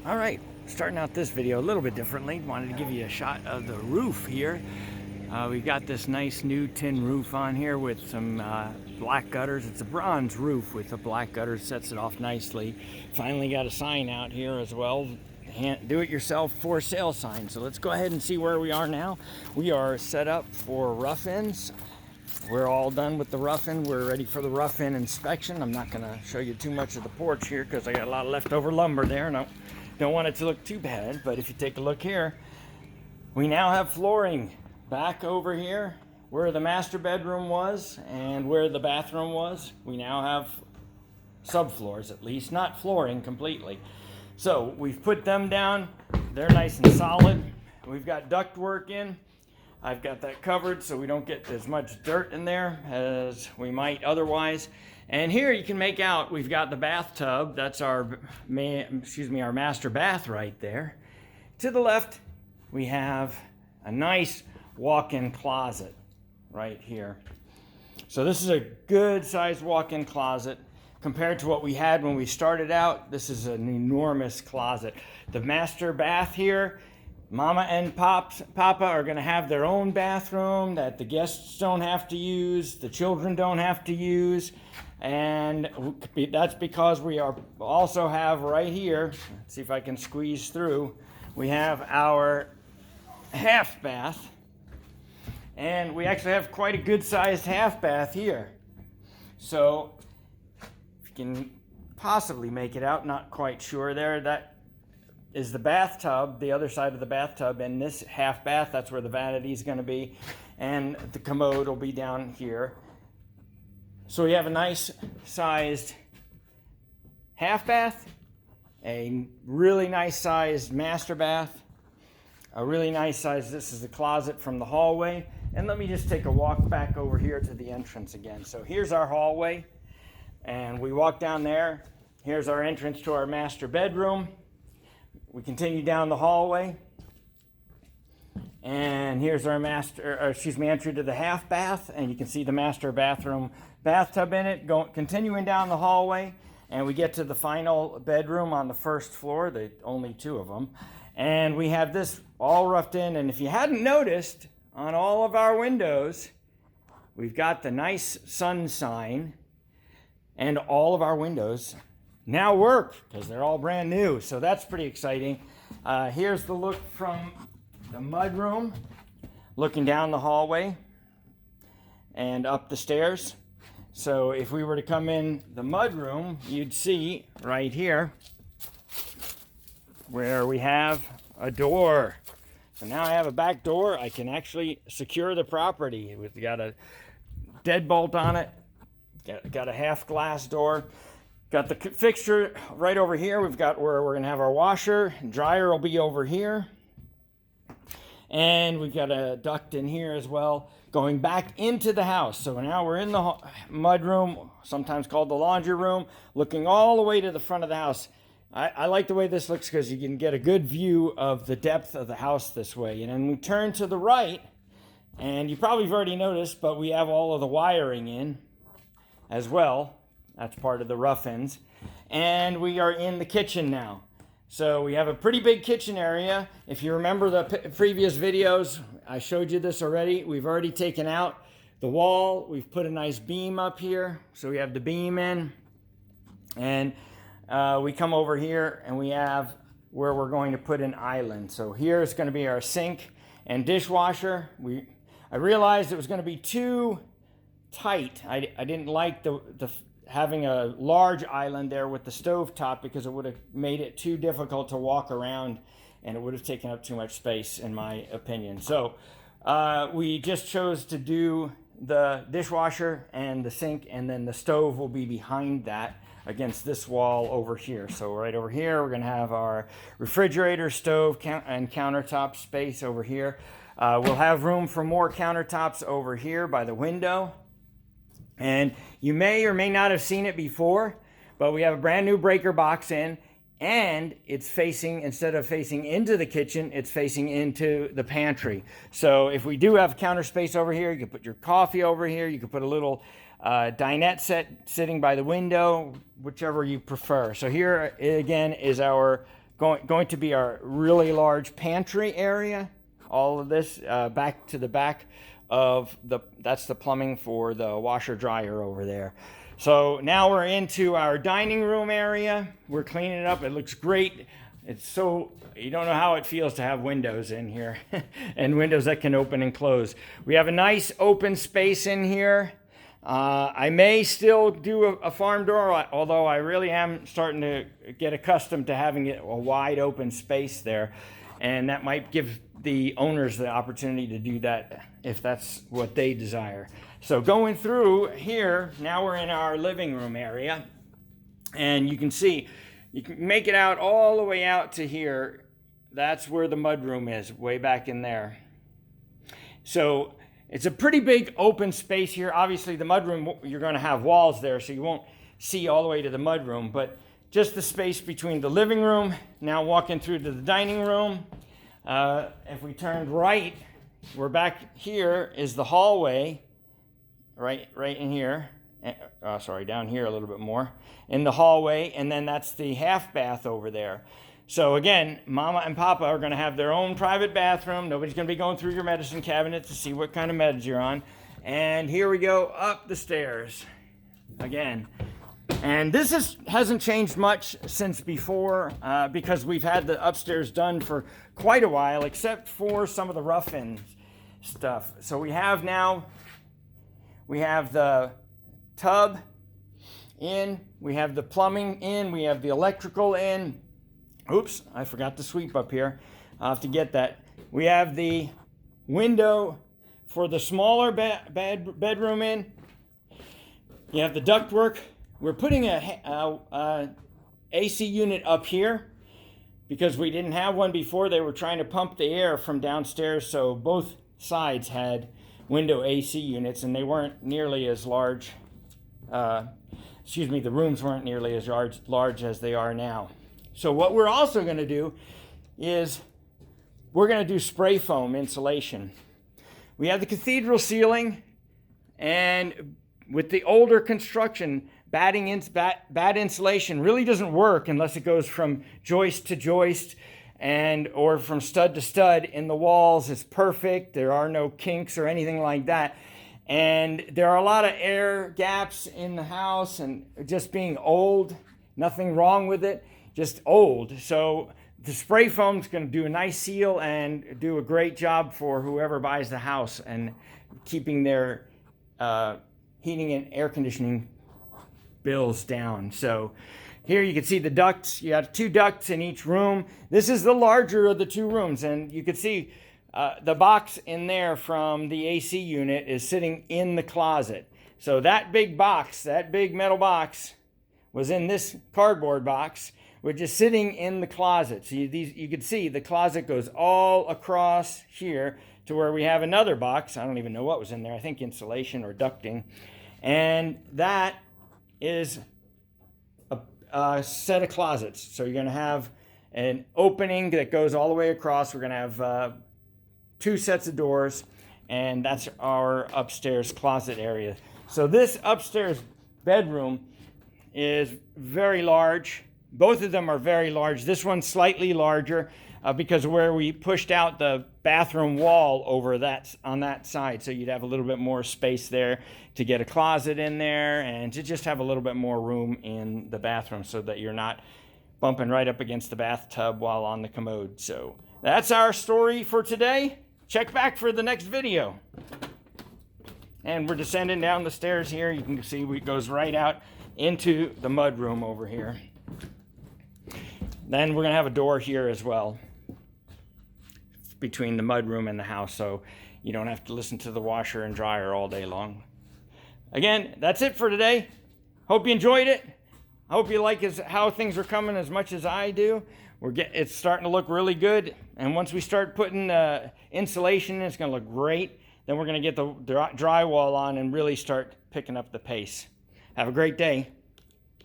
All right, starting out this video a little bit differently. Wanted to give you a shot of the roof here. We've got this nice new tin roof on here with some black gutters. It's a bronze roof with the black gutters, sets it off nicely. Finally got a sign out here as well. Do-it-yourself for sale sign. So let's go ahead and see where we are now. We are set up for rough-ins. We're all done with the rough-in. We're ready for the rough-in inspection. I'm not gonna show you too much of the porch here because I got a lot of leftover lumber there. No, don't want it to look too bad, but if you take a look here, we now have flooring back over here where the master bedroom was and where the bathroom was. We now have subfloors, at least, not flooring completely. So we've put them down. They're nice and solid. We've got duct work in. I've got that covered so we don't get as much dirt in there as we might otherwise. And here you can make out we've got the bathtub. That's our master bath right there. To the left, we have a nice walk-in closet right here. So this is a good sized walk-in closet. Compared to what we had when we started out, this is an enormous closet. The master bath here, Mama and Papa are going to have their own bathroom that the guests don't have to use, the children don't have to use, and that's because we also have right here, let's see if I can squeeze through, we have our half bath, and we actually have quite a good sized half bath here. So if you can possibly make it out, not quite sure there, that is the bathtub, the other side of the bathtub, and this half bath, that's where the vanity is going to be, and the commode will be down here. So we have a nice sized half bath, a really nice sized master bath, a really nice size, this is the closet from the hallway, and let me just take a walk back over here to the entrance again. So here's our hallway, and we walk down there. Here's our entrance to our master bedroom. We continue down the hallway, and here's our entry to the half bath, and you can see the master bathroom bathtub in it. Continuing down the hallway, and we get to the final bedroom on the first floor, the only two of them, and we have this all roughed in. And if you hadn't noticed, on all of our windows, we've got the nice sun sign, and all of our windows now work because they're all brand new. So that's pretty exciting. Here's the look from the mudroom, looking down the hallway and up the stairs. So if we were to come in the mudroom, you'd see right here where we have a door. So now I have a back door. I can actually secure the property. We've got a deadbolt on it, got a half glass door. Got the fixture right over here. We've got where we're going to have our washer. Dryer will be over here. And we've got a duct in here as well, going back into the house. So now we're in the mud room, sometimes called the laundry room, looking all the way to the front of the house. I like the way this looks because you can get a good view of the depth of the house this way. And then we turn to the right, and you probably have already noticed, but we have all of the wiring in as well. That's part of the rough-ins. And we are in the kitchen now. So we have a pretty big kitchen area. If you remember the previous videos, I showed you this already. We've already taken out the wall. We've put a nice beam up here. So we have the beam in. And we come over here and we have where we're going to put an island. So here is going to be our sink and dishwasher. I realized it was going to be too tight. I didn't like the having a large island there with the stove top because it would have made it too difficult to walk around and it would have taken up too much space in my opinion. So we just chose to do the dishwasher and the sink, and then the stove will be behind that against this wall over here. So right over here we're going to have our refrigerator, stove, and countertop space over here. We'll have room for more countertops over here by the window. And you may or may not have seen it before, but we have a brand new breaker box in, and it's facing, instead of facing into the kitchen, it's facing into the pantry. So if we do have counter space over here, you can put your coffee over here, you can put a little dinette set sitting by the window, whichever you prefer. So here again is our going to be our really large pantry area. All of this back to the back of that's the plumbing for the washer dryer over there. So now we're into our dining room area. We're cleaning it up. It looks great. It's so, you don't know how it feels to have windows in here and windows that can open and close. We have a nice open space in here. I may still do a farm door, although I really am starting to get accustomed to having a wide open space there. And that might give the owners the opportunity to do that if that's what they desire. So going through here, now we're in our living room area. And you can see, you can make it out all the way out to here. That's where the mudroom is, way back in there. So it's a pretty big open space here. Obviously the mudroom, you're going to have walls there, so you won't see all the way to the mudroom, but just the space between the living room. Now walking through to the dining room. If we turned right, we're back here is the hallway, right in here. Sorry, down here a little bit more in the hallway, and then that's the half bath over there. So again, Mama and Papa are going to have their own private bathroom. Nobody's going to be going through your medicine cabinet to see what kind of meds you're on. And here we go up the stairs again. And this hasn't changed much since before because we've had the upstairs done for quite a while, except for some of the rough-in stuff. So we have the tub in, we have the plumbing in, we have the electrical in. Oops, I forgot to sweep up here. I'll have to get that. We have the window for the smaller bedroom in. You have the ductwork. We're putting a AC unit up here because we didn't have one before. They were trying to pump the air from downstairs, so both sides had window AC units, and they weren't nearly as large. The rooms weren't nearly as large as they are now. So what we're also going to do is we're going to do spray foam insulation. We have the cathedral ceiling, and with the older construction, bad insulation really doesn't work unless it goes from joist to joist or from stud to stud in the walls. It's perfect. There are no kinks or anything like that. And there are a lot of air gaps in the house, and just being old, nothing wrong with it, just old. So the spray foam is going to do a nice seal and do a great job for whoever buys the house and keeping their heating and air conditioning bills down. So here you can see the ducts. You have 2 ducts in each room. This is the larger of the 2 rooms, and you can see the box in there from the AC unit is sitting in the closet. So that big box, that big metal box, was in this cardboard box, which is sitting in the closet. So you can see the closet goes all across here to where we have another box. I don't even know what was in there. I think insulation or ducting. And that is a set of closets. So you're going to have an opening that goes all the way across. We're going to have 2 sets of doors, and that's our upstairs closet area. So this upstairs bedroom is very large. Both of them are very large. This one's slightly larger because of where we pushed out the bathroom wall over on that side. So you'd have a little bit more space there to get a closet in there and to just have a little bit more room in the bathroom so that you're not bumping right up against the bathtub while on the commode. So that's our story for today. Check back for the next video. And we're descending down the stairs here. You can see it goes right out into the mud room over here. Then we're going to have a door here as well between the mud room and the house, so you don't have to listen to the washer and dryer all day long. Again, that's it for today. Hope you enjoyed it. I hope you like how things are coming as much as I do. It's starting to look really good, and once we start putting insulation in, it's going to look great. Then we're going to get the drywall on and really start picking up the pace. Have a great day.